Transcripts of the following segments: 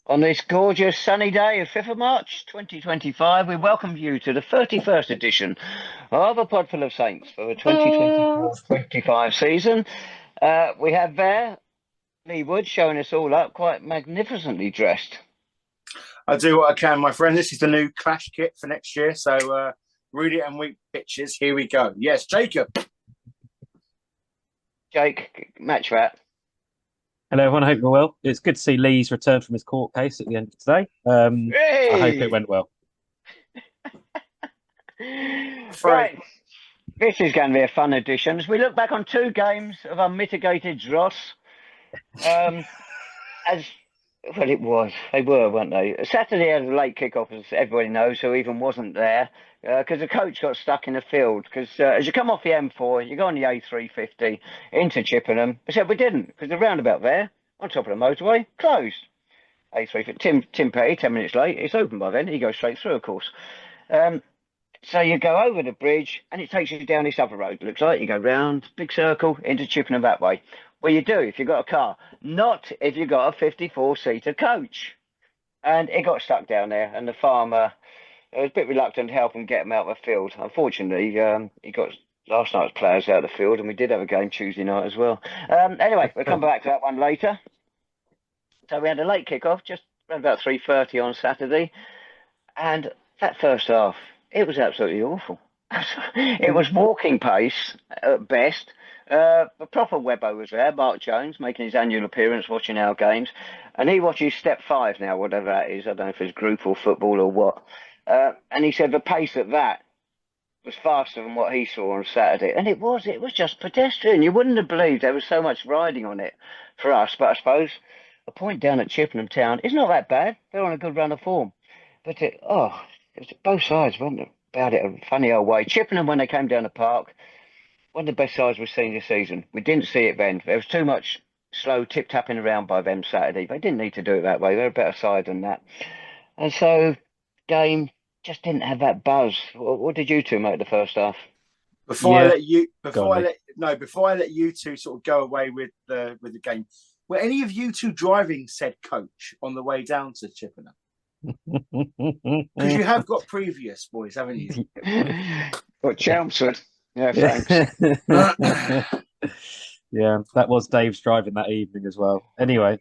On this gorgeous sunny day of 5th of March 2025, we welcome you to the 31st edition of a Podful of Saints for the 2024-25 season. We have there Lee Wood showing us all up, quite magnificently dressed. I do what I can, my friend. This is the new Clash kit for next year. So, Rudy and Week bitches, here we go. Yes, Jacob. Jake, match that. Hello, everyone. I hope you're well. It's good to see Lee's return from his court case at the end of today. I hope it went well. Right. This is going to be a fun edition as we look back on 2 games of unmitigated dross. As well, they were, weren't they? Saturday had a late kick-off, as everybody knows, who even wasn't there, because the coach got stuck in the field. Because as you come off the M4, you go on the A350 into Chippenham. Except we didn't, because the roundabout there, on top of the motorway, closed. A350, Tim Petty, 10 minutes late. It's open by then. He goes straight through, of course. So you go over the bridge, and it takes you down this other road. Looks like you go round, big circle, into Chippenham that way. Well, you do if you've got a car, not if you've got a 54-seater coach. And it got stuck down there, and the farmer was a bit reluctant to help him get him out of the field. Unfortunately, he got last night's players out of the field, and we did have a game Tuesday night as well. Anyway, we'll come back to that one later. So we had a late kick-off, just around about 3:30 on Saturday. And that first half, it was absolutely awful. It was walking pace at best. The proper Webbo was there, Mark Jones, making his annual appearance, watching our games. And he watches Step 5 now, whatever that is. I don't know if it's group or football or what. And he said the pace at that was faster than what he saw on Saturday. And it was just pedestrian. You wouldn't have believed there was so much riding on it for us. But I suppose a point down at Chippenham Town is not that bad. They're on a good run of form. But it was both sides, wasn't it? About it a funny old way. Chippenham, when they came down the park, one of the best sides we've seen this season. We didn't see it then. There was too much slow tip-tapping around by them Saturday. They didn't need to do it that way. They're a better side than that. And so, game just didn't have that buzz. What did you two make the first half? Before I let you two sort of go away with the game, were any of you two driving said coach on the way down to Chippenham? Because you have got previous, boys, haven't you? Got Chelmsford. Yeah, thanks. Yeah, that was Dave's driving that evening as well. Anyway,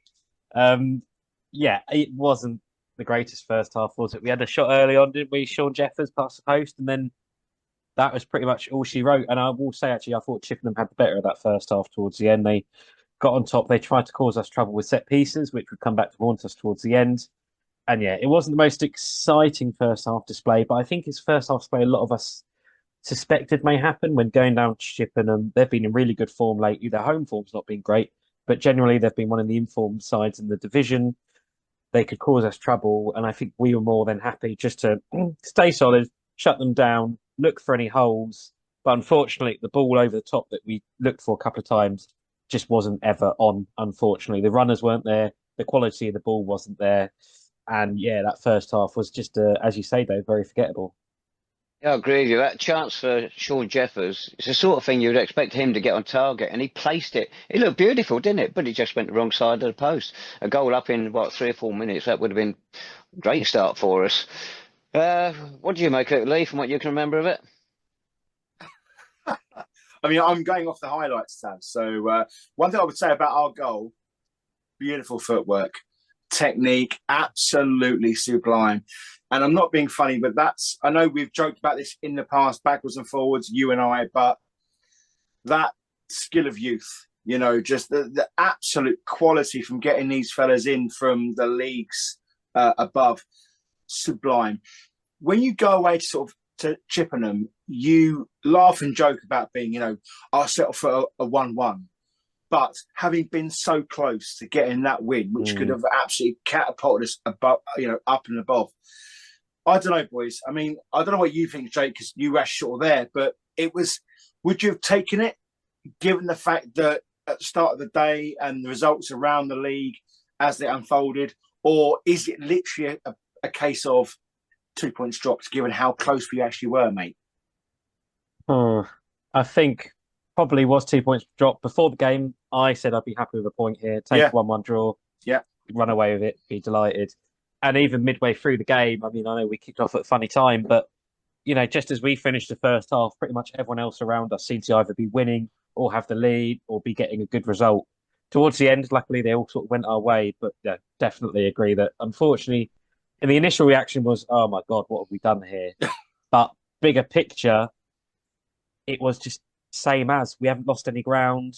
yeah, it wasn't the greatest first half, was it? We had a shot early on, didn't we? Sean Jeffers past the post, and then that was pretty much all she wrote. And I will say, actually, I thought Chippenham had the better of that first half towards the end. They got on top. They tried to cause us trouble with set pieces, which would come back to haunt us towards the end. And yeah, it wasn't the most exciting first half display, but I think it's first half display a lot of us suspected may happen when going down to Chippenham. They've been in really good form lately. Their home form's not been great, but generally they've been one of the informed sides in the division. They could cause us trouble, and I think we were more than happy just to stay solid, shut them down, look for any holes. But unfortunately, the ball over the top that we looked for a couple of times just wasn't ever on, unfortunately. The runners weren't there. The quality of the ball wasn't there. And yeah, that first half was just, as you say, Dave, very forgettable. Yeah, I agree with you. That chance for Sean Jeffers, it's the sort of thing you'd expect him to get on target, and he placed it. It looked beautiful, didn't it? But it just went the wrong side of the post. A goal up in, 3 or 4 minutes, that would have been a great start for us. What do you make of it, Lee, from what you can remember of it? I mean, I'm going off the highlights tab. So one thing I would say about our goal, beautiful footwork, technique, absolutely sublime. And I'm not being funny, but I know we've joked about this in the past, backwards and forwards, you and I, but that skill of youth, just the absolute quality from getting these fellas in from the leagues above, sublime. When you go away to Chippenham, you laugh and joke about being, I'll settle for a 1-1. But having been so close to getting that win, which could have absolutely catapulted us above, up and above. I don't know, boys. I mean, I don't know what you think, Jake, because you were sort of there, but would you have taken it, given the fact that at the start of the day and the results around the league as they unfolded, or is it literally a case of 2 points dropped, given how close we actually were, mate? I think probably was 2 points dropped before the game. I said I'd be happy with a point here, take a 1-1 draw. Yeah. run away with it, be delighted. And even midway through the game, I mean, I know we kicked off at a funny time, but just as we finished the first half, pretty much everyone else around us seemed to either be winning or have the lead or be getting a good result. Towards the end, luckily, they all sort of went our way, but yeah, definitely agree that unfortunately, and the initial reaction was, "Oh my God, what have we done here?" But bigger picture, it was just same as we haven't lost any ground.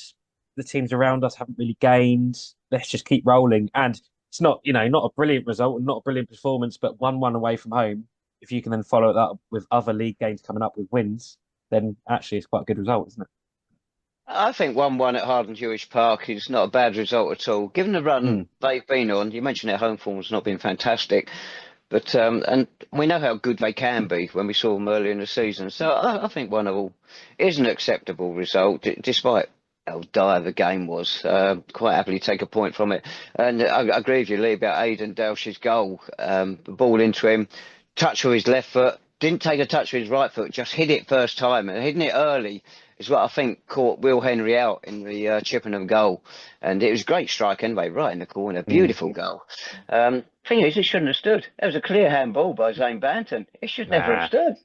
The teams around us haven't really gained. Let's just keep rolling. And it's not, not a brilliant result and not a brilliant performance, but 1-1 away from home. If you can then follow that up with other league games coming up with wins, then actually it's quite a good result, isn't it? I think 1-1 at Hardenhuish Park is not a bad result at all. Given the run Mm. they've been on, you mentioned their home form's not been fantastic, but and we know how good they can be when we saw them earlier in the season. So I think 1-1 is an acceptable result, despite how dire the game was. Quite happily take a point from it. And I agree with you, Lee, about Aidan Dausch's goal. The ball into him, touch with his left foot, didn't take a touch with his right foot, just hit it first time, and hitting it early is what I think caught Will Henry out in the Chippenham goal. And it was a great strike anyway, right in the corner. Mm. Beautiful goal. Thing is, it shouldn't have stood. There was a clear handball by Zane Banton. It should never have Nah, stood.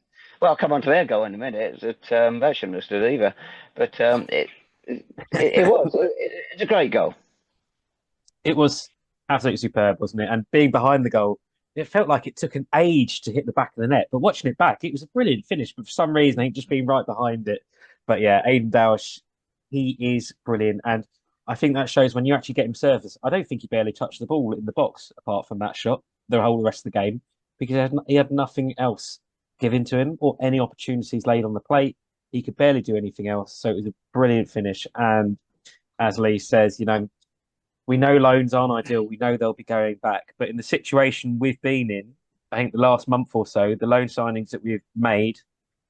Well, I'll come on to their goal in a minute. That shouldn't have stood either. But it was. It's a great goal. it was absolutely superb, wasn't it? And being behind the goal, it felt like it took an age to hit the back of the net. But watching it back, it was a brilliant finish. But for some reason, I think just being right behind it. But yeah, Aidan Dausch, he is brilliant. And I think that shows when you actually get him service. I don't think he barely touched the ball in the box apart from that shot, the whole rest of the game, because he had nothing else given to him or any opportunities laid on the plate. He could barely do anything else. So it was a brilliant finish. And as Lee says, we know loans aren't ideal. We know they'll be going back. But in the situation we've been in, I think the last month or so, the loan signings that we've made,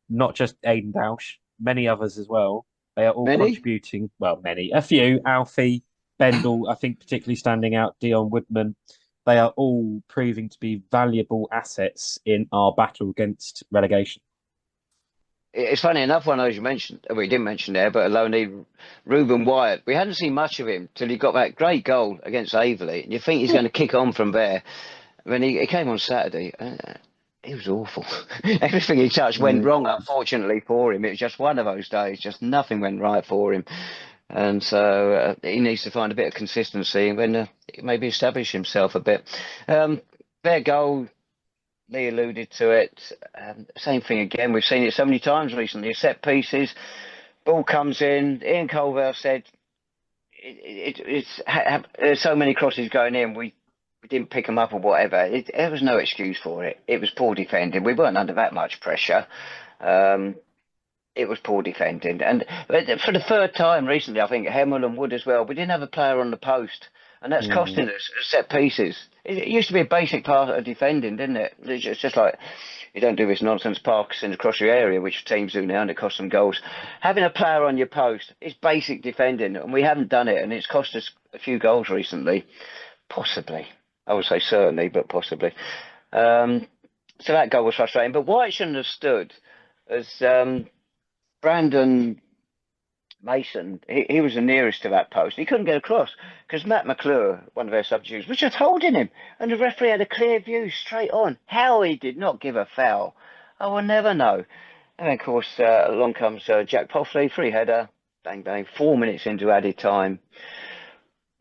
not just Aidan Dausch, many others as well, they are all Many? contributing. Well, many, a few, Alfie, Bendel, I think particularly standing out, Dion Woodman. They are all proving to be valuable assets in our battle against relegation. It's funny enough, one of those you mentioned, we didn't mention there, but Loanee, Reuben Wyatt. We hadn't seen much of him till he got that great goal against Averley. And you think he's going to kick on from there. When he came on Saturday, he was awful. Everything he touched went wrong, unfortunately, for him. It was just one of those days, just nothing went right for him. And so he needs to find a bit of consistency and then maybe establish himself a bit. Their goal, Lee alluded to it. Same thing again. We've seen it so many times recently. Set pieces, ball comes in. Ian Culverhouse said, there's so many crosses going in. We didn't pick them up or whatever. There was no excuse for it. It was poor defending. We weren't under that much pressure. It was poor defending. And for the third time recently, I think Hemel and Wood as well, we didn't have a player on the post. And that's Mm. costing us set pieces. It used to be a basic part of defending, didn't it? It's just like you don't do this nonsense passing across your area, which teams do now, and it costs them goals. Having a player on your post is basic defending, and we haven't done it, and it's cost us a few goals recently. Possibly. I would say certainly, but possibly. So that goal was frustrating. But why it shouldn't have stood as Brandon Mason, he was the nearest to that post. He couldn't get across because Matt McClure, one of their substitutes, was just holding him. And the referee had a clear view straight on. How he did not give a foul, I will never know. And then, of course, along comes Jac Poffley, free header, bang, bang, 4 minutes into added time.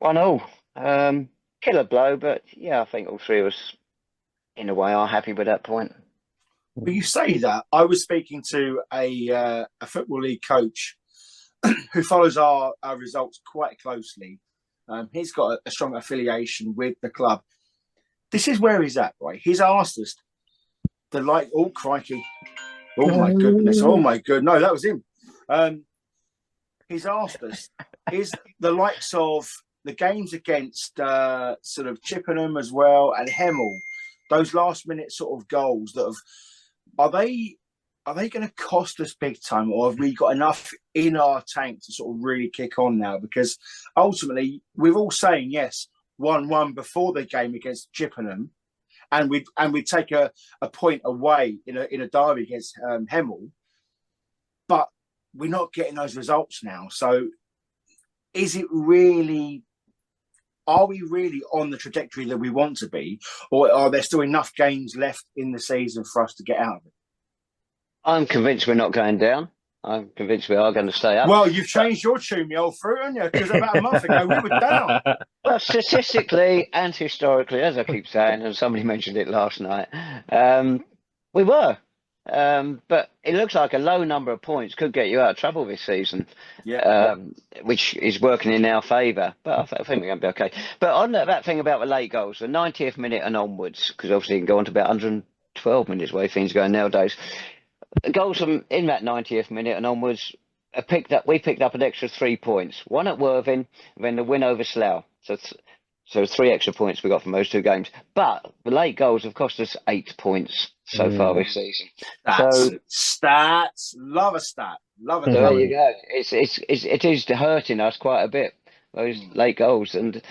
1-0. Killer blow, but yeah, I think all three of us, in a way, are happy with that point. But you say that, I was speaking to a Football League coach who follows our results quite closely. He's got a strong affiliation with the club. This is where he's at, right? He's asked us oh, crikey. Oh, my goodness. Oh, my God. No, that was him. He's asked us, is the likes of the games against sort of Chippenham as well and Hemel, those last minute sort of goals that are they going to cost us big time, or have we got enough in our tank to sort of really kick on now? Because ultimately, we're all saying yes, 1-1 before the game against Chippenham, and we'd take a point away in a derby against Hemel, but we're not getting those results now. So, is it really are we really on the trajectory that we want to be, or are there still enough games left in the season for us to get out of it? I'm convinced we're not going down. I'm convinced we are going to stay up. Well, you've changed your tune, me old fruit, haven't you? Because about a month ago we were down. Well, statistically and historically, as I keep saying, and somebody mentioned it last night, we were. But it looks like a low number of points could get you out of trouble this season, which is working in our favour. But I think we're going to be okay. But on that thing about the late goals, the 90th minute and onwards, because obviously you can go on to about 112 minutes, the way things are going nowadays. The goals from in that 90th minute and onwards we picked up an extra 3 points. One at Worthing, then the win over Slough. So 3 extra points we got from those 2 games. But the late goals have cost us 8 points so far this season. Stats. Love a stat. Love a There you go. It is hurting us quite a bit, those late goals. And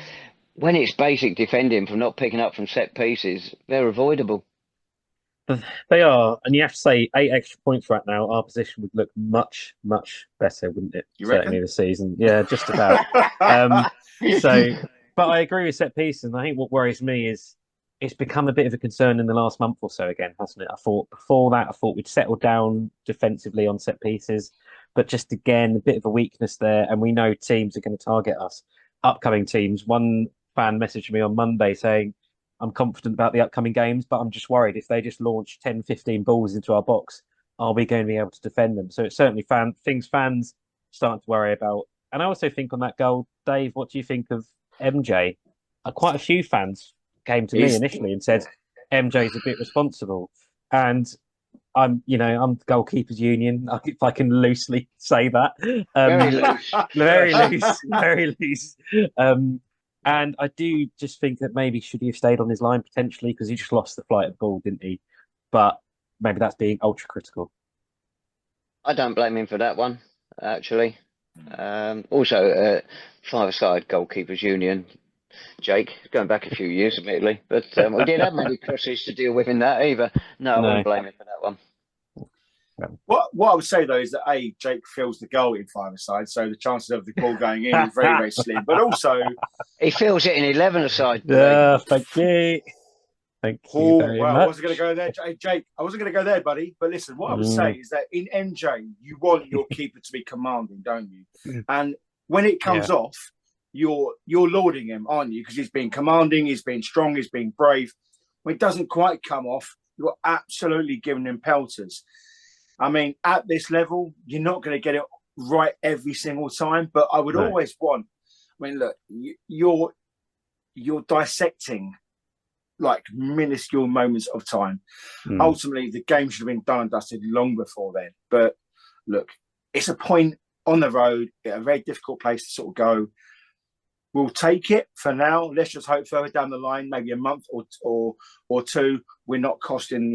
when it's basic defending from not picking up from set pieces, they're avoidable. They are, and you have to say 8 extra points right now. Our position would look much, much better, wouldn't it? You Certainly reckon? this season. Yeah, just about. But I agree with set pieces, and I think what worries me is it's become a bit of a concern in the last month or so again, hasn't it? I thought before that, we'd settled down defensively on set pieces, but just again, a bit of a weakness there, and we know teams are going to target us. Upcoming teams. One fan messaged me on Monday saying, I'm confident about the upcoming games, but I'm just worried if they just launch 10, 15 balls into our box, are we going to be able to defend them? So it's certainly things fans starting to worry about. And I also think on that goal, Dave, what do you think of MJ? Quite a few fans came to me initially and said MJ's a bit responsible. And I'm the goalkeepers union, if I can loosely say that. Very loose. Very loose. And I do just think that maybe should he have stayed on his line potentially because he just lost the flight of the ball, didn't he? But maybe that's being ultra critical. I don't blame him for that one, actually. Also, five-a-side goalkeepers union, Jake, going back a few years, admittedly, but we didn't have many crosses to deal with in that either. No, I wouldn't blame him for that one. What I would say though is that Jake fills the goal in 5-a-side, so the chances of the ball going in is very, very slim. But also, he fills it in 11-a-side. Yeah, thank you. Thank you very much. I wasn't going to go there, Jake. I wasn't going to go there, buddy. But listen, what I would say is that in MJ, you want your keeper to be commanding, don't you? And when it comes off, you're lauding him, aren't you? Because he's being commanding, he's being strong, he's being brave. When it doesn't quite come off, you're absolutely giving him pelters. I mean, at this level, you're not going to get it right every single time. But I would always want. I mean, look, you're dissecting like minuscule moments of time. Ultimately, the game should have been done and dusted long before then. But look, it's a point on the road, a very difficult place to sort of go. We'll take it for now. Let's just hope further down the line, maybe a month or two, we're not costing.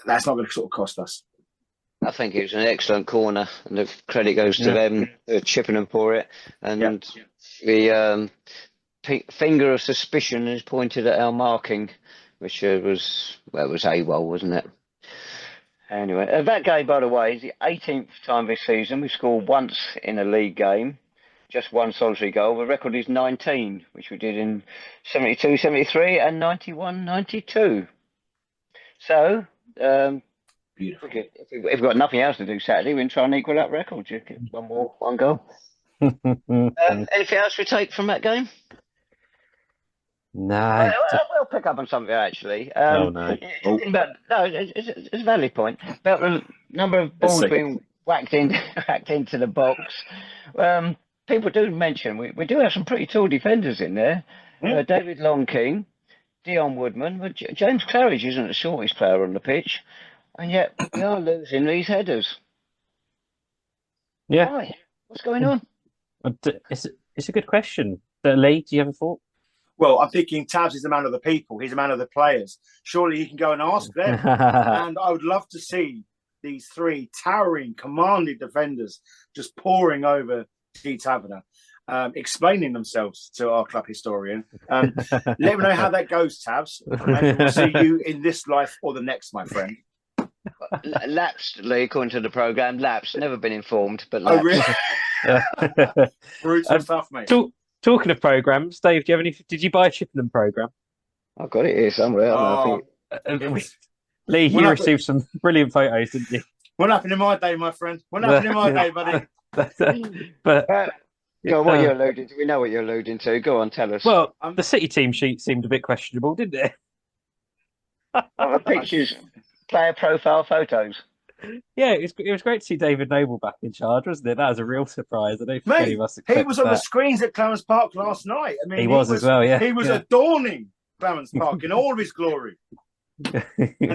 That's not going to sort of cost us. I think it was an excellent corner, and the credit goes to them, Chippenham for it. And the finger of suspicion is pointed at our marking, which was AWOL, wasn't it? Anyway, that game, by the way, is the 18th time this season we scored once in a league game, just one solitary goal. The record is 19, which we did in 72, 73 and 91, 92. So, beautiful. If we've got nothing else to do Saturday, we can try and equal that record. Just get one goal. Anything else we take from that game? No. We'll pick up on something actually. No. It's a valid point about the number of balls being whacked into the box. People do mention we do have some pretty tall defenders in there. David Longking, Dion Woodman, but James Claridge isn't the shortest player on the pitch, and yet we are losing these headers. Yeah. Why? What's going on? It's a good question. Lee, do you have a thought? Well, I'm thinking Tabs is a man of the people. He's a man of the players. Surely he can go and ask them. And I would love to see these 3 towering, commanding defenders just pouring over G. Tavener, explaining themselves to our club historian. Let me know how that goes, Tabs. Maybe we'll see you in this life or the next, my friend. Lapsed, Lee, according to the programme. Lapsed. Never been informed, but lapsed. Oh, really? Brutal stuff, mate. Talking of programs, Dave, do you have any? Did you buy a Chippenham program? I've got it here somewhere. I don't know. I Oh, think Lee, what you happened? received some brilliant photos, didn't you? What happened in my day, my friend? What happened in my day, buddy? But go on, what you're alluding to. We know what you're alluding to. Go on, tell us. well, Um, the City team sheet seemed a bit questionable, didn't it? What are the pictures, player profile photos? Yeah, it was great to see David Noble back in charge, wasn't it? That was a real surprise. I don't think any Mate, of us he expected was on the that. screens at Clarence Park last night. I He mean, was as well, yeah. he was Yeah. adorning Clarence Park in all of his glory. And Yeah.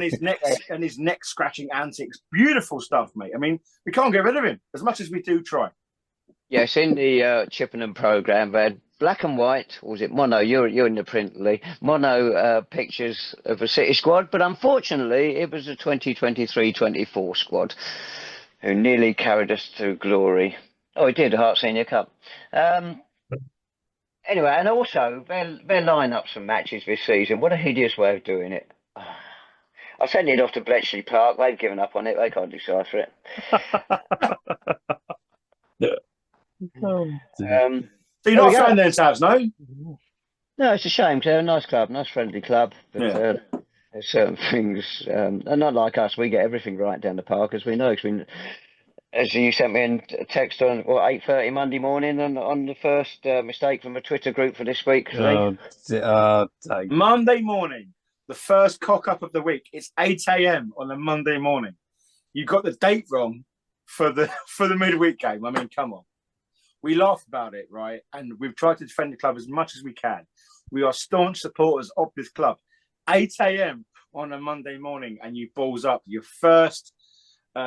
his neck scratching antics. Beautiful stuff, mate. I mean, we can't get rid of him as much as we do try. Yes, in the Chippenham programme, they had black and white, or was it mono? You're in the print, Lee. Mono pictures of a City squad, but unfortunately, it was a 2023-24 squad who nearly carried us to glory. Oh, it did, the Herts Senior Cup. Anyway, and also their lineups and matches this season. What a hideous way of doing it. I sent it off to Bletchley Park. They've given up on it. They can't decipher it. Oh, So dear. you're There not we a go. fan then, Tabs, no? No, it's a shame because they're a nice club, nice friendly club. But Yeah. there's certain things, and not like us. We get everything right down the park, as we know. As you sent me a text on 8:30 Monday morning on the first mistake from a Twitter group for this week, Lee. Dang. Monday morning, the first cock up of the week. It's 8 a.m. on a Monday morning. You got the date wrong for the midweek game. I mean, come on. We laugh about it, right? And we've tried to defend the club as much as we can. We are staunch supporters of this club. 8 a.m. on a Monday morning, and you balls up your first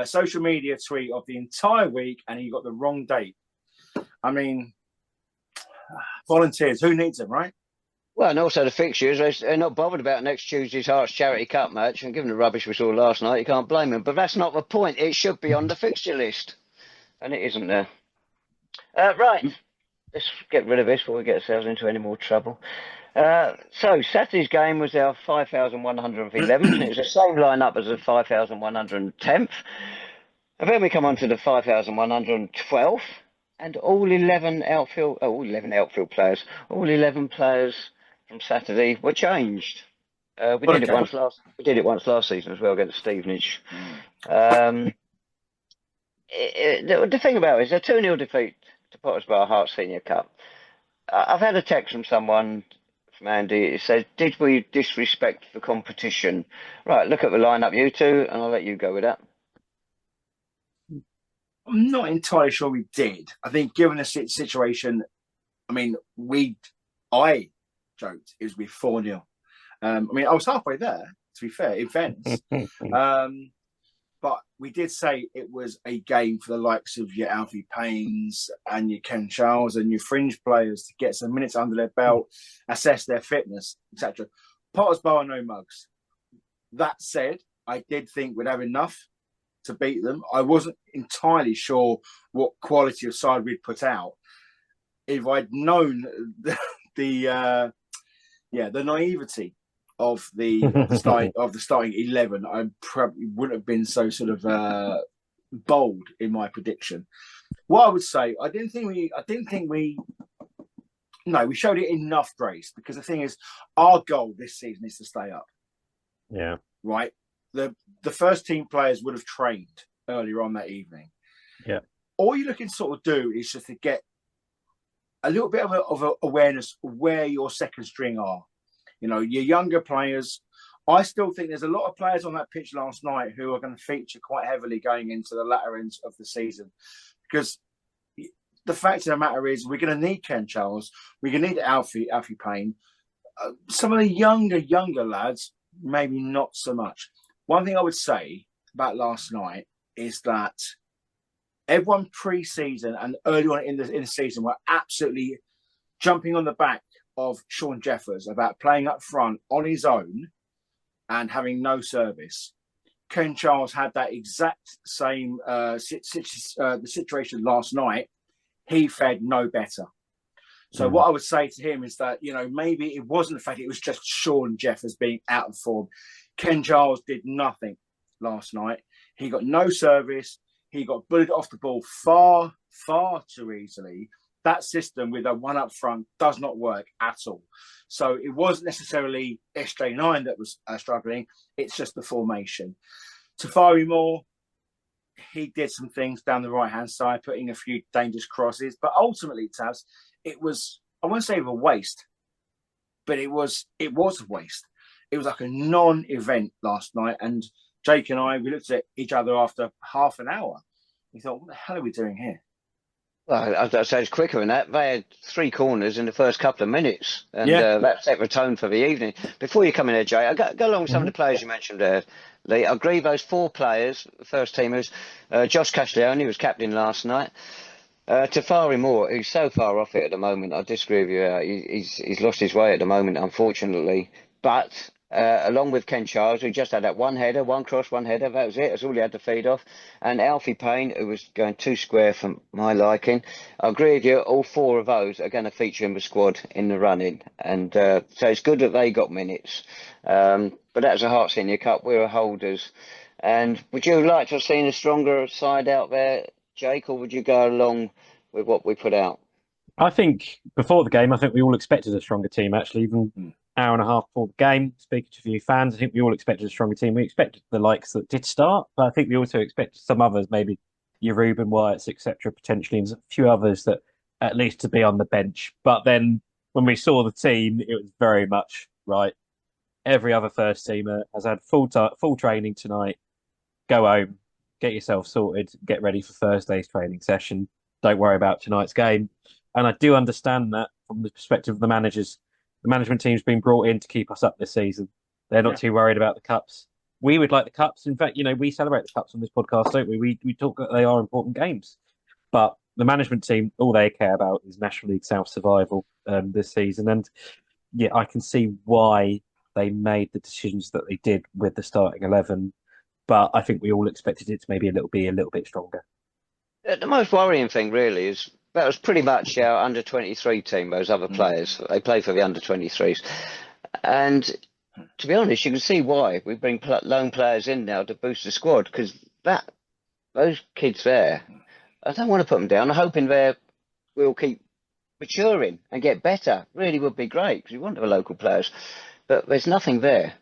social media tweet of the entire week, and you got the wrong date. I mean, volunteers, who needs them, right? Well, and also the fixtures, they're not bothered about next Tuesday's Hearts Charity Cup match. And given the rubbish we saw last night, you can't blame them. But that's not the point. It should be on the fixture list. And it isn't there. Right. Let's get rid of this before we get ourselves into any more trouble. So Saturday's game was our 5,111th. It was the same lineup as the 5,110th. And then we come on to the 5,112th. And all 11 outfield players, all 11 players from Saturday were changed. We did it once last season as well against Stevenage. The thing about it is a 2-0 defeat to Potter's Bar Herts Senior Cup. I've had a text from someone, from Andy. It says, "Did we disrespect the competition?" Right, look at the lineup, you two, and I'll let you go with that. I'm not entirely sure we did. I think given the situation, I mean, I joked it was be 4-0. I mean, I was halfway there, to be fair, in fairness. But we did say it was a game for the likes of your Alfie Paynes and your Ken Charles and your fringe players to get some minutes under their belt, assess their fitness, etc. Potter's Bar, no mugs. That said, I did think we'd have enough to beat them. I wasn't entirely sure what quality of side we'd put out. If I'd known the naivety of the starting 11, I probably wouldn't have been so sort of bold in my prediction. What I would say, we showed it enough grace, because the thing is, our goal this season is to stay up. Yeah. Right. The first team players would have trained earlier on that evening. Yeah. All you're looking to sort of do is just to get a little bit of a awareness where your second string are. You know, your younger players. I still think there's a lot of players on that pitch last night who are going to feature quite heavily going into the latter ends of the season, because the fact of the matter is we're going to need Ken Charles. We're going to need Alfie Payne. Some of the younger lads, maybe not so much. One thing I would say about last night is that everyone pre-season and early on in the season were absolutely jumping on the back of Sean Jeffers about playing up front on his own and having no service. Ken Charles had that exact same the situation last night. He fared no better. So what I would say to him is that, you know, maybe it wasn't the fact it was just Sean Jeffers being out of form. Ken Charles did nothing last night. He got no service. He got bullied off the ball far, far too easily. that system with a one up front does not work at all. So it wasn't necessarily SJ9 that was struggling. It's just the formation. Tafari Moore, he did some things down the right-hand side, putting a few dangerous crosses. But ultimately, Taz, it was, I won't say a waste, but it was a waste. It was like a non-event last night. And Jake and I, we looked at each other after half an hour. We thought, what the hell are we doing here? Well, I'd say it's quicker than that. They had 3 corners in the first couple of minutes, and that set the tone for the evening. Before you come in there, Jay, I go along with some of the players you mentioned there, Lee. I agree those 4 players, the first teamers, Josh Castiglione was captain last night. Tafari Moore, who's so far off it at the moment, I disagree with you. He's lost his way at the moment, unfortunately. But along with Ken Charles, who just had that one header, one cross, one header, that was it. That's all he had to feed off. And Alfie Payne, who was going too square for my liking. I agree with you, all 4 of those are going to feature in the squad in the running. And so it's good that they got minutes. But that was a Herts Senior Cup. We were holders. And would you like to have seen a stronger side out there, Jake, or would you go along with what we put out? I think before the game, I think we all expected a stronger team, actually, even hour and a half before the game. Speaking to a few fans, I think we all expected a stronger team. We expected the likes that did start, but I think we also expected some others, maybe your Ruben Wyatts, etc., potentially, and a few others that at least to be on the bench. But then when we saw the team, it was very much right. Every other first teamer has had full training tonight. Go home, get yourself sorted, get ready for Thursday's training session. Don't worry about tonight's game. And I do understand that from the perspective of the managers. The management team's been brought in to keep us up this season. They're not too worried about the cups. We would like the cups. In fact, we celebrate the cups on this podcast, don't we? We talk that they are important games. But the management team, all they care about is National League South survival this season. And yeah, I can see why they made the decisions that they did with the starting 11. But I think we all expected it to maybe be a little bit stronger. The most worrying thing, really, is that was pretty much our under-23 team, those other players. They play for the under-23s. And to be honest, you can see why we bring loan players in now to boost the squad, because those kids there, I don't want to put them down. I'm hoping we'll keep maturing and get better. Really would be great, because we want the local players. But there's nothing there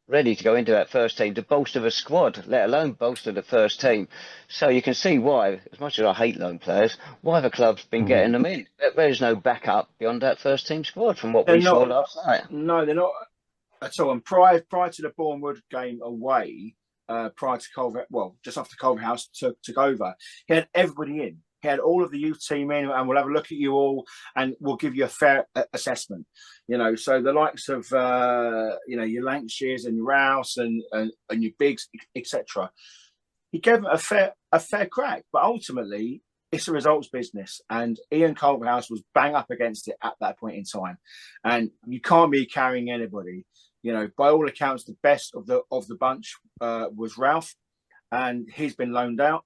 ready to go into that first team to bolster the squad, let alone bolster the first team. So you can see why, as much as I hate loan players, why the club's been getting them in. There's no backup beyond that first team squad from what we saw last night. No, they're not at all. And prior to the Bournemouth game away, prior to Culverhouse, just after Culverhouse took over, he had everybody in. He had all of the youth team in, and we'll have a look at you all, and we'll give you a fair assessment. So the likes of your Lancashires and your Rouse and your Biggs, etc. He gave them a fair crack, but ultimately it's a results business, and Ian Culverhouse was bang up against it at that point in time, and you can't be carrying anybody. By all accounts, the best of the bunch was Ralph, and he's been loaned out.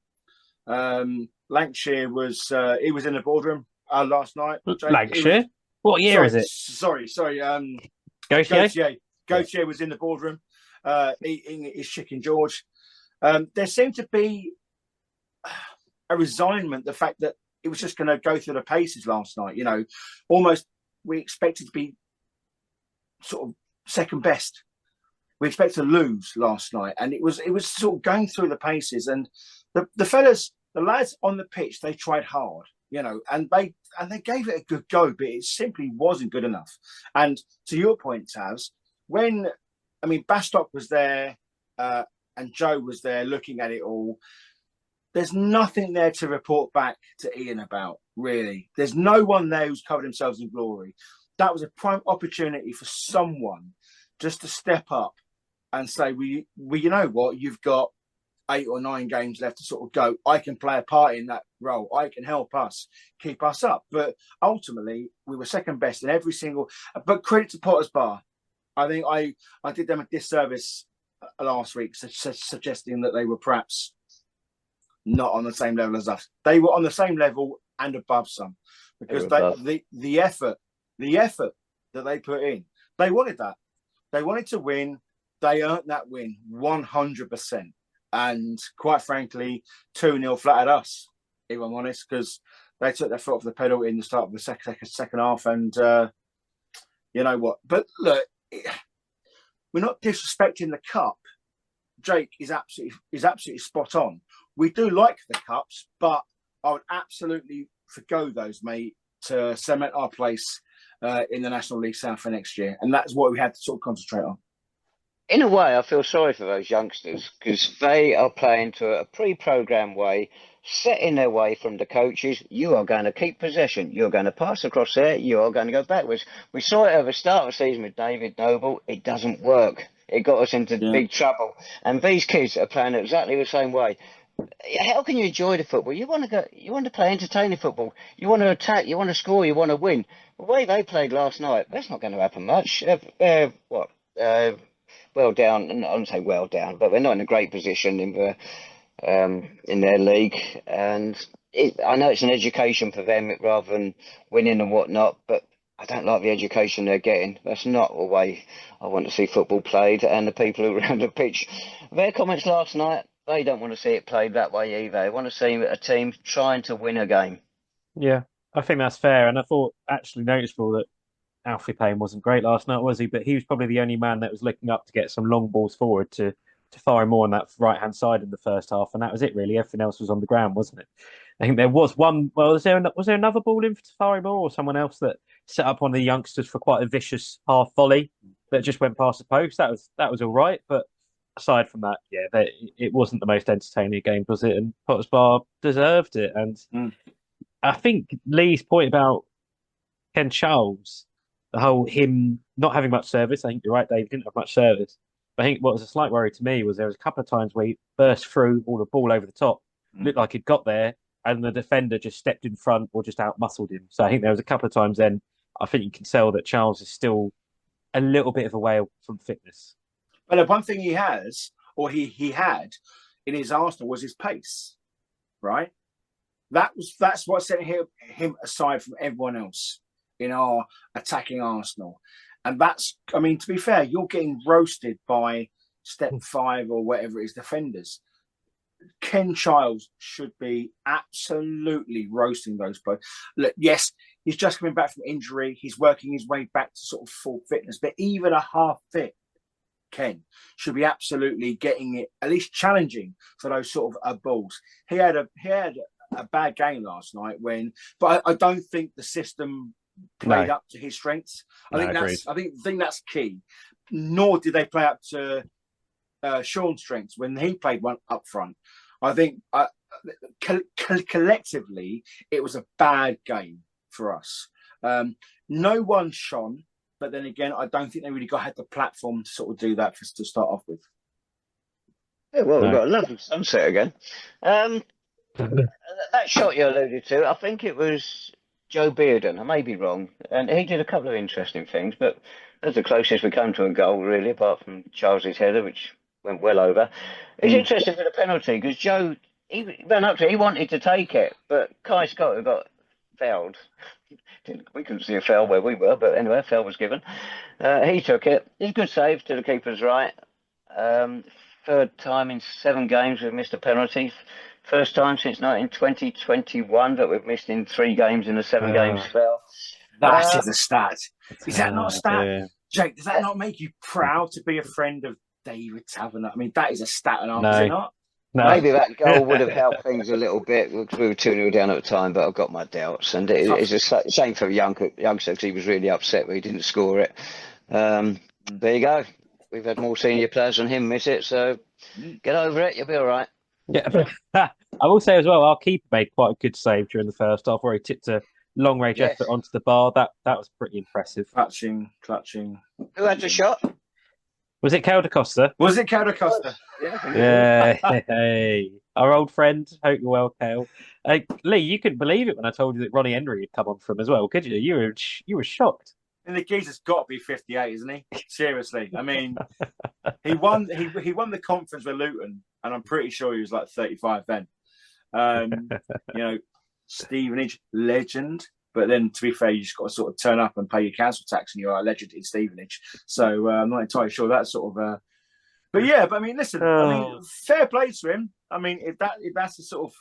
Lancashire was he was in the boardroom last night. Lancashire? What year is it? Sorry. Gauthier? Gauthier was in the boardroom eating his chicken George. There seemed to be a resignment, the fact that it was just going to go through the paces last night. Almost we expected to be sort of second best. We expected to lose last night, and it was sort of going through the paces. And the lads on the pitch, they tried hard, and they gave it a good go, but it simply wasn't good enough. And to your point, Taz, Bastock was there and Joe was there looking at it all. There's nothing there to report back to Ian about, really. There's no one there who's covered themselves in glory. That was a prime opportunity for someone just to step up and say, well, you know what, you've got 8 or 9 games left to sort of go. I can play a part in that role. I can help us, keep us up. But ultimately, we were second best in every single. But credit to Potter's Bar. I think I did them a disservice last week, suggesting that they were perhaps not on the same level as us. They were on the same level and above some, because the effort that they put in, they wanted that. They wanted to win. They earned that win 100%. And quite frankly, 2-0 flattered us, if I'm honest, because they took their foot off the pedal in the start of the second half, and you know what? But look, we're not disrespecting the cup. Jake is absolutely spot on. We do like the cups, but I would absolutely forgo those, mate, to cement our place in the National League South for next year, and that's what we had to sort of concentrate on. In a way, I feel sorry for those youngsters because they are playing to a pre-programmed way, set in their way from the coaches. You are going to keep possession. You're going to pass across there. You are going to go backwards. We saw it at the start of the season with David Noble. It doesn't work. It got us into big trouble. And these kids are playing exactly the same way. How can you enjoy the football? You want to go. You want to play entertaining football. You want to attack. You want to score. You want to win. The way they played last night, that's not going to happen much. Well down, I wouldn't say well down, but they're not in a great position in their league. And I know it's an education for them rather than winning and whatnot, but I don't like the education they're getting. That's not the way I want to see football played. And the people who are around the pitch, their comments last night, they don't want to see it played that way either. They want to see a team trying to win a game. Yeah, I think that's fair. And I thought actually noticeable that Alfie Payne wasn't great last night, was he? But he was probably the only man that was looking up to get some long balls forward to fire more on that right-hand side in the first half, and that was it really. Everything else was on the ground, wasn't it? I think there was one. Well, was there another ball in for Tafari Moore or someone else that set up one of the youngsters for quite a vicious half volley that just went past the post? That was all right, but aside from that, yeah, it wasn't the most entertaining game, was it? And Potter's Bar deserved it, and I think Lee's point about Ken Charles, the whole him not having much service. I think you're right, Dave. He didn't have much service. But I think what was a slight worry to me was there was a couple of times where he burst through all the ball over the top, looked like he'd got there, and the defender just stepped in front or just out-muscled him. So I think there was a couple of times then I think you can tell that Charles is still a little bit of a way from fitness. But one thing he has, or he had in his Arsenal, was his pace, right? That's what set him aside from everyone else in our attacking Arsenal. And that's, I mean, to be fair, you're getting roasted by step 5 or whatever it is, defenders. Ken Childs should be absolutely roasting those players. Look, yes, he's just coming back from injury. He's working his way back to sort of full fitness. But even a half fit Ken should be absolutely getting it, at least challenging for those sort of balls. He had a bad game last night but I don't think the system played up to his strengths. I think that's key. Nor did they play up to Sean's strengths when he played one up front. I think collectively it was a bad game for us. No one shone, but then again, I don't think they really had the platform to sort of do that to start off with. Yeah, well, we've got a lovely sunset again. That shot you alluded to, I think it was Joe Bearden. I may be wrong, and he did a couple of interesting things, but that's the closest we come to a goal, really, apart from Charles's header, which went well over. It's interesting for the penalty because Joe, he ran up to it, he wanted to take it, but Kai Scott, who got fouled, we couldn't see a foul where we were, but anyway, a foul was given. He took it. It's a good save to the keeper's right. Third time in 7 games we've missed a penalty. First time since 2021 that we've missed in 3 games in a 7-game spell. That is a stat. Is that not a stat? Yeah. Jake, does that not make you proud to be a friend of David Tavener? I mean, that is a stat and is it not? No. Maybe that goal would have helped things a little bit because we were 2-0 down at the time, but I've got my doubts. And it's a shame for the youngster because he was really upset when he didn't score it. There you go. We've had more senior players than him miss it, so get over it. You'll be all right. Yeah, I will say as well, our keeper made quite a good save during the first half where he tipped a long-range effort onto the bar. That was pretty impressive. Clutching. Who had the shot? Was it Calda Costa? Was it Calda Costa? Yeah. Hey. Our old friend. Hope you're well, Cal. Lee, you couldn't believe it when I told you that Ronnie Henry had come on from as well, could you? You were shocked. And the geezer's got to be 58, isn't he? Seriously. I mean, he won the conference with Luton, and I'm pretty sure he was like 35 then. Stevenage, legend. But then, to be fair, you just got to sort of turn up and pay your council tax, and you're a legend in Stevenage. So I'm not entirely sure that's sort of. But I mean, listen. I mean, fair play to him. I mean, if that's the sort of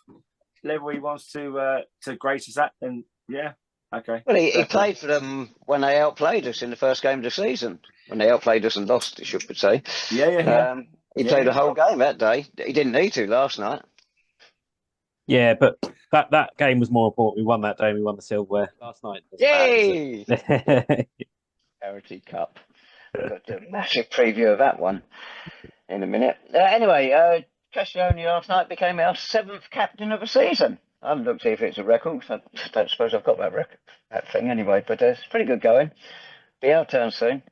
level he wants to grace us at, then yeah, okay. Well, he played for them when they outplayed us in the first game of the season. When they outplayed us and lost, I should say. He played the whole game that day. He didn't need to last night. Yeah, but that game was more important. We won that day. We won the silverware last night. Yay! Heritage Cup. We've got a massive preview of that one in a minute. Anyway, Castiglione last night became our 7th captain of the season. I haven't looked to see if it's a record. I don't suppose I've got that thing anyway, but it's pretty good going. Be our turn soon.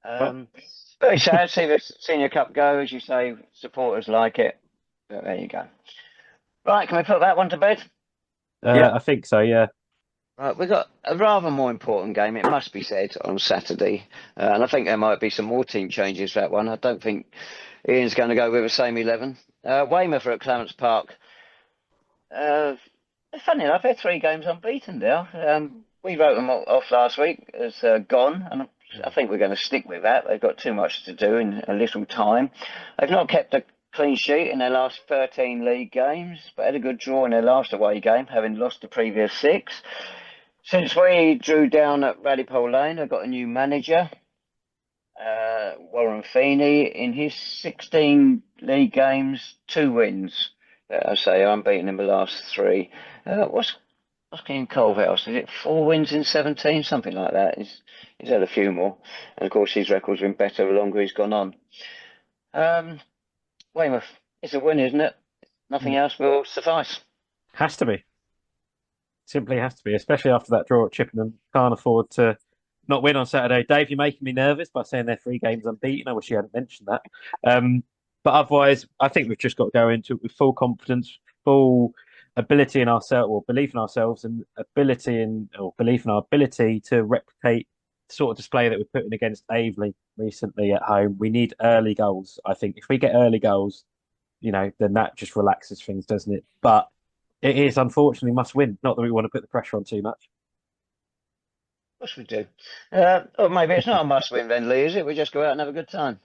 Very sad to see the Senior Cup go. As you say, supporters like it. But there you go. Right, can we put that one to bed? I think so, yeah. Right, we've got a rather more important game, it must be said, on Saturday. And I think there might be some more team changes for that one. I don't think Ian's going to go with the same 11. Weymouth are at Chelmsford Park. Funny enough, they're 3 games unbeaten now. We wrote them off last week as gone, and I think we're going to stick with that. They've got too much to do in a little time. They've not kept a clean sheet in their last 13 league games, but had a good draw in their last away game, having lost the previous 6. Since we drew down at Radipole Lane, I've got a new manager, Warren Feeney. In his 16 league games, 2 wins. I say unbeaten in the last 3. What's in Culverhouse? Is it 4 wins in 17? Something like that. He's had a few more. And of course, his record's been better the longer he's gone on. Weymouth, it's a win, isn't it? Nothing else will suffice. Has to be. Simply has to be, especially after that draw at Chippenham. Can't afford to not win on Saturday. Dave, you're making me nervous by saying they're 3 games unbeaten. I wish you hadn't mentioned that. But otherwise, I think we've just got to go into it with full confidence, full ability in ourselves, or belief in ourselves, and belief in our ability to replicate the sort of display that we're putting against Aveley recently at home. We need early goals. I think if we get early goals, then that just relaxes things, doesn't it? But it is unfortunately must win. Not that we want to put the pressure on too much. Of course we do. Or maybe it's not a must win then, Lee, is it? We just go out and have a good time.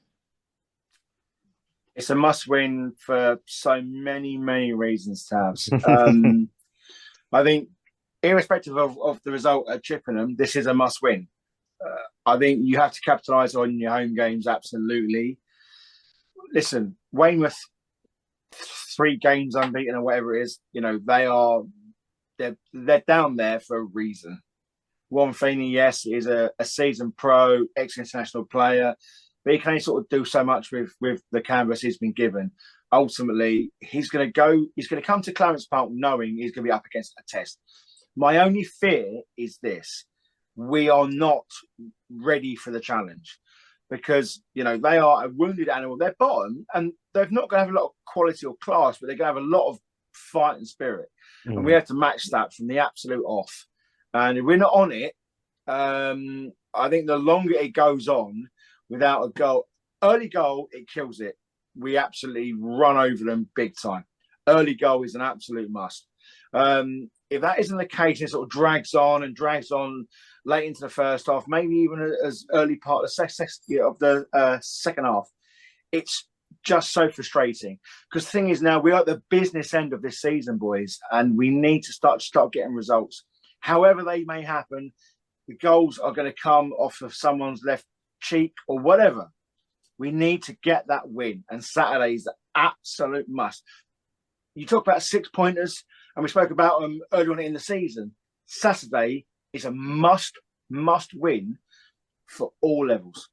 It's a must win for so many, many reasons, Tabs. I think, irrespective of the result at Chippenham, this is a must win. I think you have to capitalise on your home games, absolutely. Listen, Weymouth, 3 games unbeaten or whatever it is, they're down there for a reason. Warren Feeney, yes, is a seasoned pro, ex-international player, but he can only sort of do so much with the canvas he's been given. Ultimately, he's going to come to Clarence Park knowing he's going to be up against a test. My only fear is this: we are not ready for the challenge, because they are a wounded animal. They're bottom, and they're not going to have a lot of quality or class, but they're going to have a lot of fight and spirit, and we have to match that from the absolute off. And if we're not on it, I think the longer it goes on without a goal, early goal, it kills it. We absolutely run over them big time. Early goal is an absolute must. If that isn't the case, it sort of drags on late into the first half, maybe even as early part of the second half. It's just so frustrating, because the thing is, now we're at the business end of this season, boys, and we need to start getting results. However they may happen, the goals are going to come off of someone's left cheek or whatever. We need to get that win, and Saturday is the absolute must. You talk about 6-pointers, and we spoke about them earlier on in the season. Saturday is a must win for all levels.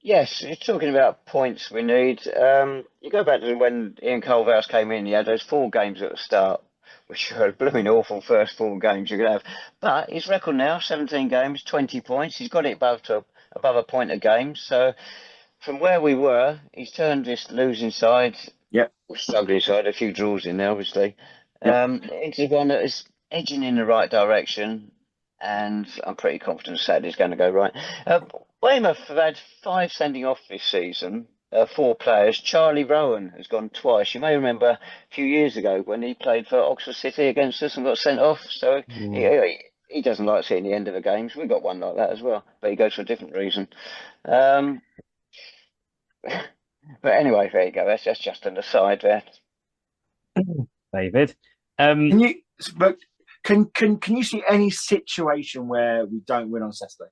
Yes, you're talking about points we need. You go back to when Ian Culverhouse came in, he had those 4 games at the start, which are a blooming awful first 4 games you could have. But his record now, 17 games, 20 points. He's got it above a point a game. So from where we were, he's turned this losing side, struggling side, a few draws in there, obviously, into one that is edging in the right direction. And I'm pretty confident Saturday's going to go right. Weymouth have had 5 sending off this season, 4 players. Charlie Rowan has gone twice. You may remember a few years ago when he played for Oxford City against us and got sent off. So he doesn't like seeing the end of the games. We got one like that as well, but he goes for a different reason. But anyway, there you go. That's just an aside there. David. Can you? But can you see any situation where we don't win on Saturday?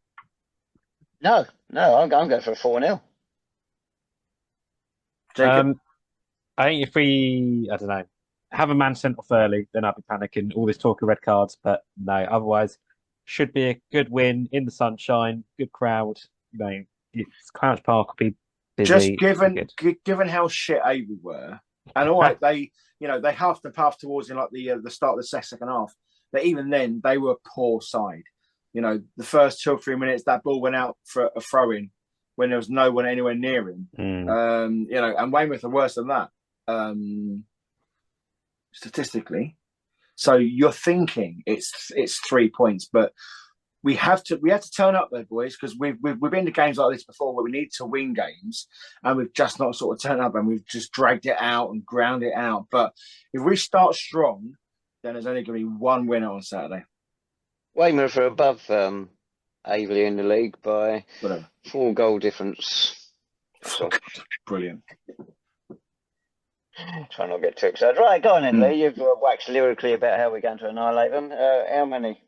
No, no, I'm going for a 4-0. Jacob? I think if we, I don't know, have a man sent off early, then I'll be panicking. All this talk of red cards, but no. Otherwise, should be a good win in the sunshine, good crowd. Clarence Park will be Just busy. given how shit A we were, and all right, they half the path towards in like the start of the second half. But even then, they were a poor side. The first 2 or 3 minutes, that ball went out for a throw in when there was no one anywhere near him. And Weymouth are worse than that, statistically. So you're thinking it's 3 points, but we have to turn up there, boys, because we've been to games like this before where we need to win games, and we've just not sort of turned up, and we've just dragged it out and ground it out. But if we start strong, then there's only going to be one winner on Saturday. Weymouth are above Aveley in the league by Whatever. 4 goal difference. Brilliant. Try not to get too excited. Right, go on then, Lee. You've waxed lyrically about how we're going to annihilate them. How many?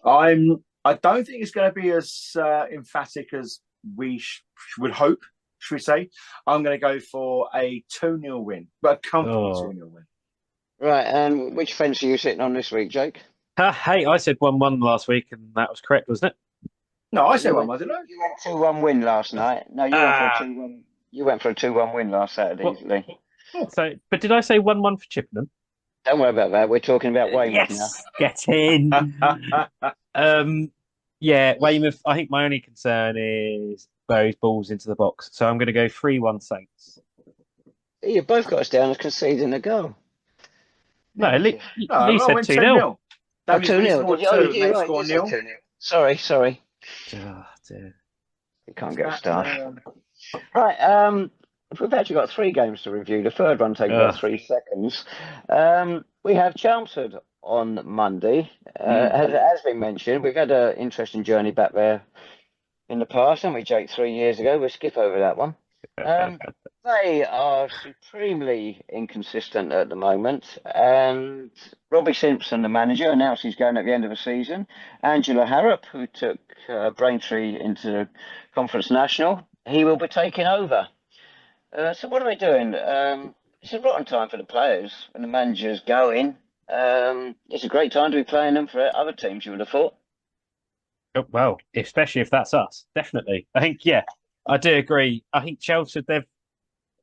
I don't think it's going to be as emphatic as we would hope, should we say. I'm going to go for a 2-0 win, but a comfortable 2-0 win. Right, and which fence are you sitting on this week, Jake? Hey, I said 1-1 last week, and that was correct, wasn't it? No, I said 1-1, didn't I? You went 2-1 win last night. No, you went for a 2-1. You went for a 2-1 win last Saturday, Lee. But did I say 1-1 for Chippenham? Don't worry about that. We're talking about Weymouth now. Get in. Yeah, Weymouth. I think my only concern is those balls into the box. So I'm going to go 3-1 Saints. You've both got us down as conceding a goal. No, Lee I said went 2-0. That means 2-0. Sorry. Oh, dear. You can't get started. Right, we've actually got 3 games to review. The third one takes about 3 seconds. We have Chelmsford on Monday. As has been mentioned, we've had an interesting journey back there in the past, haven't we, Jake? 3 years ago. We'll skip over that one. They are supremely inconsistent at the moment, and Robbie Simpson, the manager, announced he's going at the end of the season. Angela Harrop, who took Braintree into Conference National, he will be taking over. So what are we doing? It's a rotten time for the players when the manager's going. It's a great time to be playing them for other teams, you would have thought. Oh, well, especially if that's us, definitely. I think, yeah, I do agree. I think Chelmsford, they've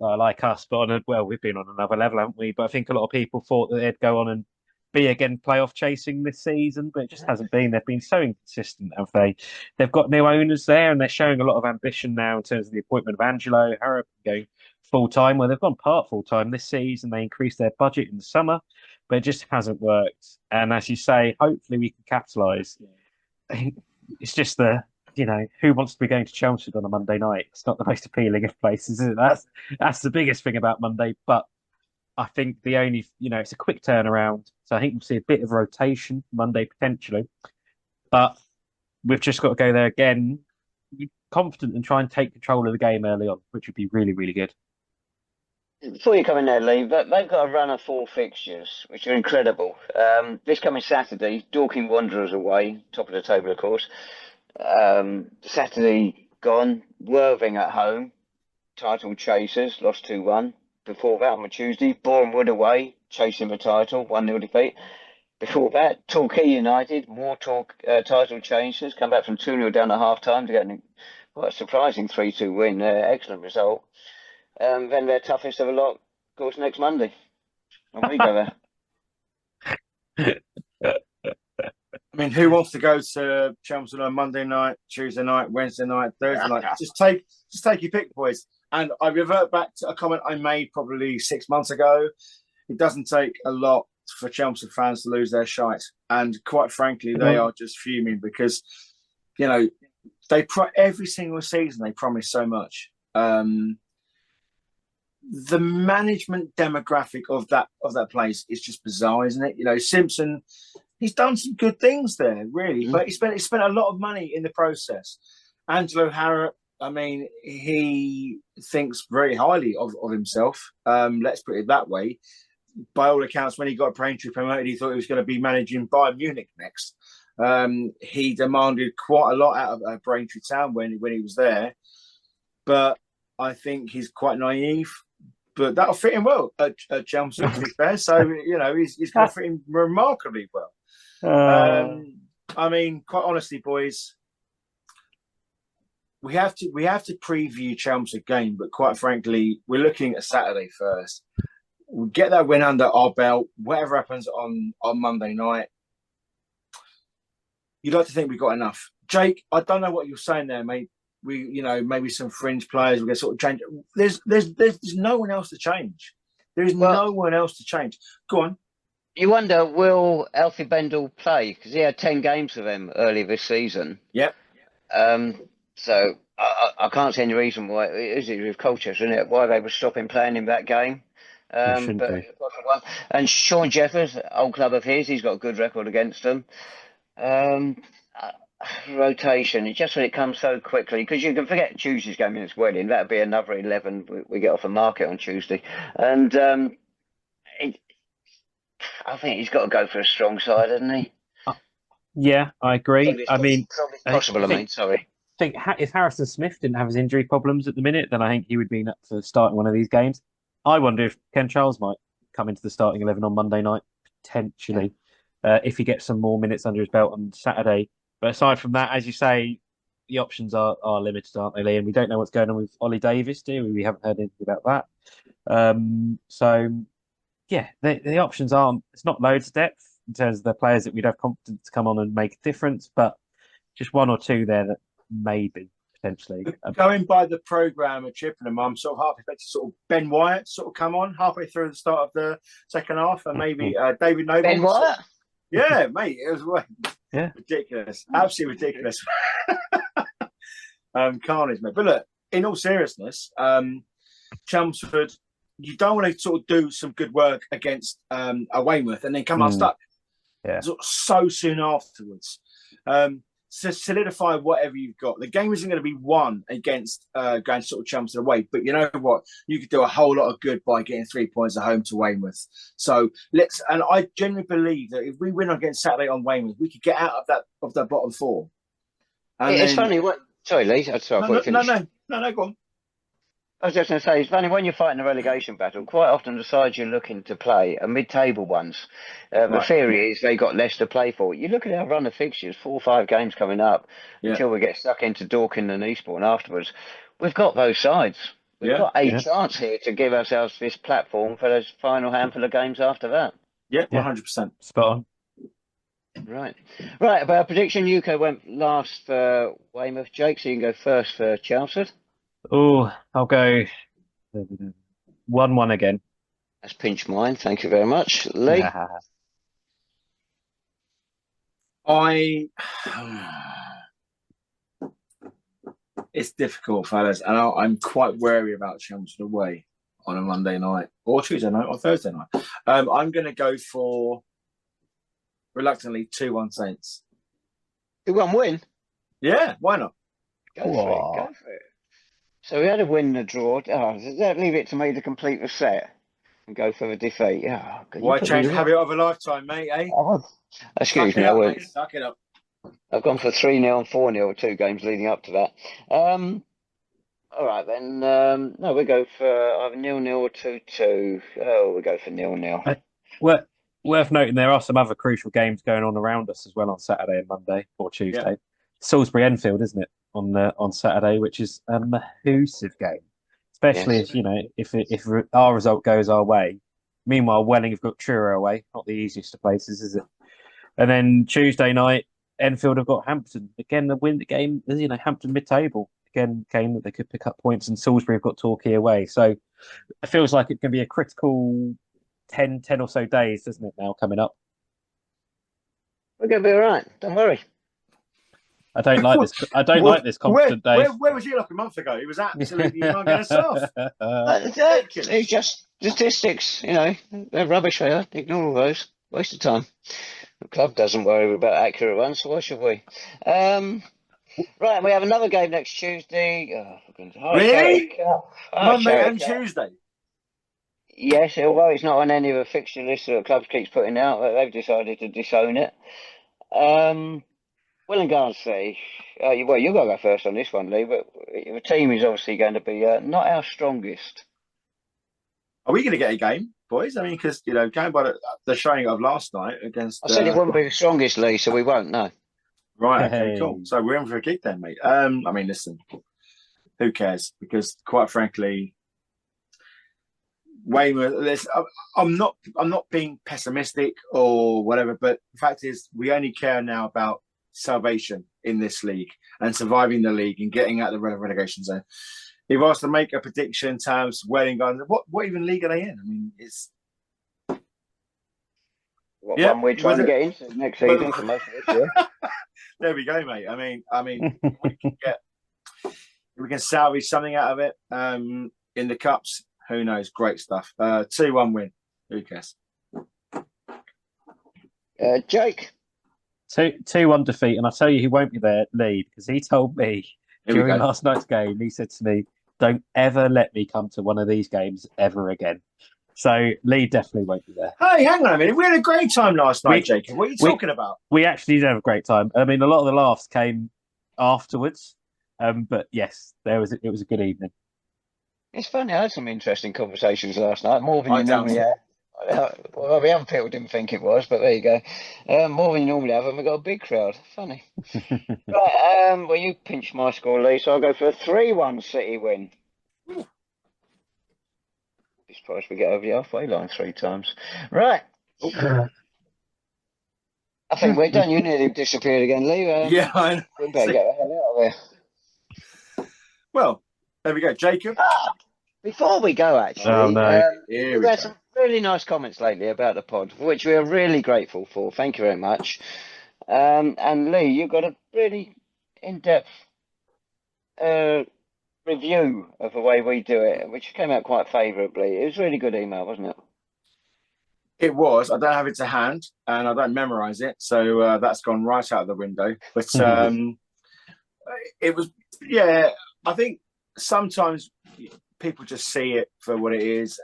like us, but we've been on another level, haven't we? But I think a lot of people thought that they'd go on and be again playoff chasing this season, but it just hasn't been. They've been so inconsistent, have they? They've got new owners there, and they're showing a lot of ambition now in terms of the appointment of Angelo Harrop going full time. Well, they've gone part full time this season. They increased their budget in the summer, but it just hasn't worked. And as you say, hopefully we can capitalise. It's just who wants to be going to Chelmsford on a Monday night? It's not the most appealing of places, is it? That's the biggest thing about Monday. But I think it's a quick turnaround. So I think we'll see a bit of rotation Monday potentially. But we've just got to go there again, confident and try and take control of the game early on, which would be really, really good. Before you come in there, Lee, they've got a run of 4 fixtures, which are incredible. This coming Saturday, Dorking Wanderers away, top of the table, of course. Saturday gone, Worthing at home, title chasers, lost 2-1. Before that, on a Tuesday, Boreham Wood away, chasing the title, 1-0 defeat. Before that, Torquay United, more title chasers, come back from 2-0 down at half-time to get quite a surprising 3-2 win. Excellent result. Then their toughest of a lot, of course, next Monday. And we go there. I mean, who wants to go to Chelmsford on Monday night, Tuesday night, Wednesday night, Thursday night? Just take your pick, boys. And I revert back to a comment I made probably 6 months ago. It doesn't take a lot for Chelmsford fans to lose their shite. And quite frankly, they are just fuming because, every single season they promise so much. The management demographic of that place is just bizarre, isn't it? Simpson, he's done some good things there, really, but he spent a lot of money in the process. Angelo Harrop, I mean, he thinks very highly of himself. Let's put it that way. By all accounts, when he got Braintree promoted, he thought he was going to be managing Bayern Munich next. He demanded quite a lot out of Braintree Town when he was there, but I think he's quite naive. But that'll fit him well at Chelmsford, to be fair. So he's going to fit him remarkably well. I mean, quite honestly, boys, we have to preview Chelmsford game, but quite frankly, we're looking at Saturday first. We'll get that win under our belt. Whatever happens on Monday night, you'd like to think we've got enough. Jake, I don't know what you're saying there, mate. We, maybe some fringe players will get sort of change. There's no one else to change. There is no one else to change. Go on. You wonder, will Alfie Bendel play? Because he had 10 games for them early this season. Yep. So I can't see any reason why. It is with Colchester, isn't it? Why they would stop him playing in that game. And Sean Jeffers, old club of his, he's got a good record against them. Rotation, just when it comes so quickly, because you can forget Tuesday's game against Welling. That'd be another 11 we get off the market on Tuesday. And I think he's got to go for a strong side, hasn't he? Yeah, I agree. Sorry. I think if Harrison Smith didn't have his injury problems at the minute, then I think he would be up for starting one of these games. I wonder if Ken Charles might come into the starting 11 on Monday night, potentially, if he gets some more minutes under his belt on Saturday. But aside from that, as you say, the options are limited, aren't they, Lee? And we don't know what's going on with Ollie Davis, do we? We haven't heard anything about that. The options aren't, it's not loads of depth in terms of the players that we'd have confidence to come on and make a difference, but just one or two there that maybe potentially. Going by the programme at Chippenham, I'm sort of half expecting sort of Ben Wyatt sort of come on halfway through the start of the second half, and maybe David Noble. Ben Wyatt? Yeah, mate, it was ridiculous. Absolutely ridiculous. Carnage, mate. But look, in all seriousness, Chelmsford, you don't want to sort of do some good work against a Weymouth and then come unstuck. Yeah. So soon afterwards. So solidify whatever you've got. The game isn't going to be won against going sort of Chelmsford away, but you know what? You could do a whole lot of good by getting 3 points at home to Weymouth. So and I genuinely believe that if we win against Saturday on Weymouth, we could get out of that bottom four. It's funny. Sorry, Lee. No, go on. I was just going to say, it's funny, when you're fighting a relegation battle, quite often the sides you're looking to play are mid-table ones. The theory is they got less to play for. You look at our run of fixtures, 4 or 5 games coming up, until we get stuck into Dorking and Eastbourne afterwards. We've got those sides. We've got a chance here to give ourselves this platform for those final handful of games after that. Yeah, 100%. Spot on. Right, about prediction, UK went last for Weymouth. Jake, so you can go first for Chelmsford. Oh, I'll go 1-1 again. That's pinched mine. Thank you very much. Lee? It's difficult, fellas, and I'm quite wary about Chelmsford away on a Monday night or Tuesday night or Thursday night. I'm going to go for, reluctantly, 2-1 Saints. 2-1 win? Yeah, why not? Go for it. So we had a win and a draw. Does that leave it to me to complete the set and go for the defeat? Why change the habit of a lifetime, mate, eh? Excuse me, Suck it up. I've gone for 3-0 and 4-0 2 games leading up to that. All right, then. No, we go for either 0-0 or 2-2. Oh, we go for 0-0. Worth noting, there are some other crucial games going on around us as well on Saturday and Monday or Tuesday. Yeah. Salisbury Enfield, isn't it, on Saturday, which is a massive game, especially if our result goes our way. Meanwhile, Welling have got Truro away, not the easiest of places, is it? And then Tuesday night, Enfield have got Hampton again. The win the game, Hampton mid-table again, game that they could pick up points, and Salisbury have got Torquay away. So it feels like it can be a critical 10 or so days, doesn't it? Now coming up, we're going to be all right. Don't worry. I don't like this. I don't like this confident day. Where was he like a month ago? He was absolutely humongous off. It's just statistics, they're rubbish. Ignore all those. Waste of time. The club doesn't worry about accurate ones, so why should we? Right, and we have another game next Tuesday. Oh, for goodness. Really? Cup. Monday Charity and Cup. Tuesday. Yes, although it's not on any of the fixture lists that the club keeps putting out, they've decided to disown it. Will and Garnsey. Well, you've got to go first on this one, Lee, but the team is obviously going to be not our strongest. Are we going to get a game, boys? I mean, because, going by the showing of last night against... I said it wouldn't be the strongest, Lee, so we won't know. Right, okay, Hey. cool. So we're in for a gig then, mate. I mean, listen, who cares? Because quite frankly, Weymouth, I'm not being pessimistic or whatever, but the fact is we only care now about salvation in this league and surviving the league and getting out of the relegation zone. If I was to make a prediction in terms of Welling Gardens, what even league are they in? I mean, it's One we're trying to get into next season for most of us, yeah. There we go, mate. I mean, we can salvage something out of it in the cups. Who knows? Great stuff. 2-1 win. Who cares? Jake. 2-1 defeat, and I tell you, he won't be there, Lee, because he told me during last night's game. He said to me, "Don't ever let me come to one of these games ever again." So Lee definitely won't be there. Hey, hang on a minute. We had a great time last night, Jacob. What are you talking about? We actually did have a great time. I mean, a lot of the laughs came afterwards, but yes, it was a good evening. It's funny. I had some interesting conversations last night, more than you normally have. Well, the other people didn't think it was, but there you go. More than you normally have, and we got a big crowd. Funny. Right, well, you pinched my score, Lee, so I'll go for a 3-1 City win. Be surprised we get over the halfway line 3 times. Right. I think we're done. You nearly disappeared again, Lee. Yeah, I know. We better get the hell out of there. Well, there we go, Jacob. Before we go, actually, we've had some really nice comments lately about the pod, which we are really grateful for. Thank you very much. And Lee, you got a really in-depth review of the way we do it, which came out quite favourably. It was a really good email, wasn't it? It was. I don't have it to hand, and I don't memorise it, so that's gone right out of the window. But it was, yeah. I think sometimes people just see it for what it is,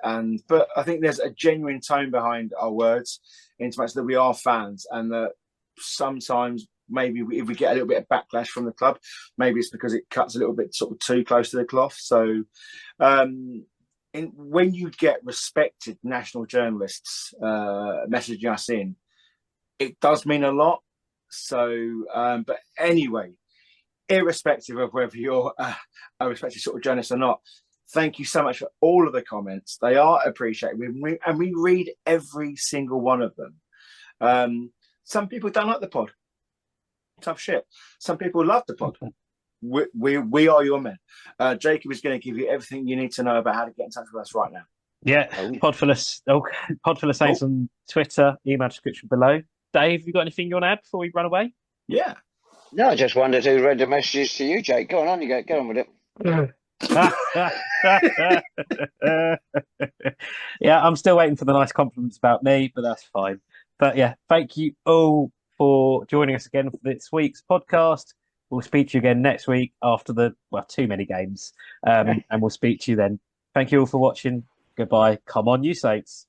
but I think there's a genuine tone behind our words, in so much that we are fans, and that sometimes maybe if we get a little bit of backlash from the club, maybe it's because it cuts a little bit sort of too close to the cloth. So when you get respected national journalists messaging us in, it does mean a lot. So, but anyway, irrespective of whether you're a respected sort of journalist or not, thank you so much for all of the comments. They are appreciated, and we read every single one of them. Some people don't like the pod. Tough shit. Some people love the pod. We are your men. Jacob is going to give you everything you need to know about how to get in touch with us right now. Yeah, Podful of Saints on Twitter, email description below. Dave, you got anything you want to add before we run away? Yeah. No, I just wondered who read the messages to you, Jake. Go on, you go on with it. Yeah, I'm still waiting for the nice compliments about me, but that's fine. But yeah, thank you all for joining us again for this week's podcast. We'll speak to you again next week after too many games, and we'll speak to you then. Thank you all for watching. Goodbye. Come on, you Saints.